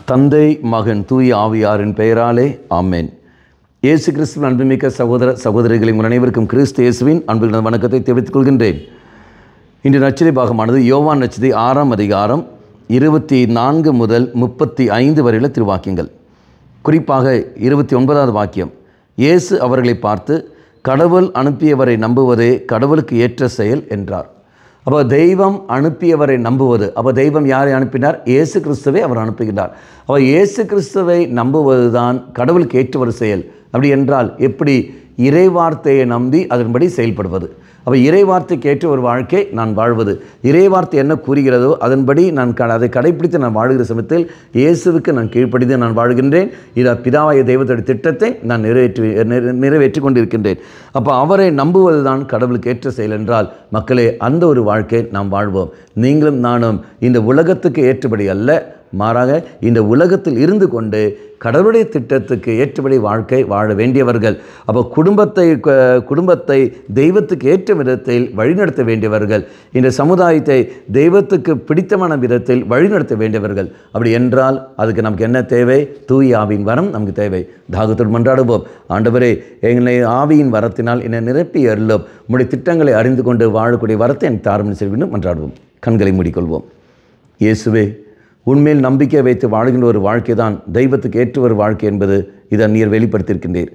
தந்தை, மகன், தூய ஆவியாரின் பெயராலே ஆமென். இயேசு கிறிஸ்துவின் அன்புமிக்க சகோதர சகோதரிகளை உங்கள் அனைவருக்கும் கிறிஸ்து இயேசுவின் அன்புள்ள வணக்கத்தை தெரிவித்துக் கொள்கின்றேன். இன்று நற்செய்தி பாகமானது யோவான் நற்செய்தி 6ஆம் அதிகாரம் 24 முதல் 35 வரையுள்ள திருவாக்கியங்கள். குறிப்பாக 29வது வாக்கியம், இயேசு அவர்களை பார்த்து, கடவுள் அனுப்பியவரை நம்புவதே கடவுளுக்கு ஏற்ற செயல் என்றார். அப்போ தெய்வம் அனுப்பியவரை நம்புவது, அப்போ தெய்வம் யாரை அனுப்பினார்? இயேசு கிறிஸ்துவை அவர் அனுப்புகிறார். அப்போ இயேசு கிறிஸ்துவை நம்புவது தான் கடவுளுக்கு ஏற்ற ஒரு செயல். அப்படி என்றால் எப்படி? இறைவார்த்தையை நம்பி அதன்படி செயல்படுவது. அப்போ இறைவார்த்தைக்கு ஏற்ற ஒரு வாழ்க்கை நான் வாழ்வது, இறைவார்த்தை என்ன கூறுகிறதோ அதன்படி நான் அதை கடைப்பிடித்து நான் வாழுகிற சமயத்தில் இயேசுவுக்கு நான் கீழ்ப்படித்து நான் வாழ்கின்றேன். இதை பிதாவாய தெய்வத்துடைய திட்டத்தை நான் நிறைவேற்றி கொண்டிருக்கின்றேன். அப்போ அவரை நம்புவது தான் கடவுளுக்கு ஏற்ற செயல் என்றால், மக்களே, அந்த ஒரு வாழ்க்கை நாம் வாழ்வோம். நீங்களும் நானும் இந்த உலகத்துக்கு ஏற்றபடி அல்ல, மாறாக இந்த உலகத்தில் இருந்து கொண்டு கடவுளுடைய திட்டத்துக்கு ஏற்றபடி வாழ்க்கை வாழ வேண்டியவர்கள். அப்போ குடும்பத்தை தெய்வத்துக்கு ஏற்ற விதத்தில் வழிநடத்த வேண்டியவர்கள், இந்த சமுதாயத்தை தெய்வத்துக்கு பிடித்தமான விதத்தில் வழிநடத்த வேண்டியவர்கள். அப்படி என்றால் அதுக்கு நமக்கு என்ன தேவை? தூய ஆவியின் வரம் நமக்கு தேவை. தாகத்தோடு மன்றாடுவோம். ஆண்டவரே, எங்களை ஆவியின் வரத்தினால் என்னை நிரப்பி அருளும். உம்முடைய திட்டங்களை அறிந்து கொண்டு வாழக்கூடிய வரத்தை எனக்கு தாரும் செய்ய மன்றாடுவோம். கண்களை மூடிக்கொள்வோம். இயேசுவே, உண்மையில் நம்பிக்கை வைத்து வாழ்கின்ற ஒரு வாழ்க்கை தான் தெய்வத்துக்கு ஏற்ற ஒரு வாழ்க்கை என்பது இதை நீர் வெளிப்படுத்தியிருக்கின்றீர்.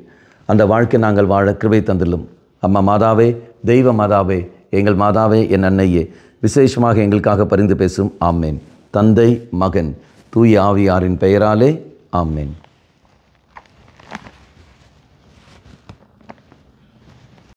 அந்த வாழ்க்கை நாங்கள் வாழ கிருபை தந்துள்ளோம். அம்மா மாதாவே, தெய்வ மாதாவே, எங்கள் மாதாவே, என் அன்னையே, விசேஷமாக எங்களுக்காக பரிந்து பேசும். ஆமேன். தந்தை, மகன், தூய ஆவியாரின் பெயராலே ஆமேன்.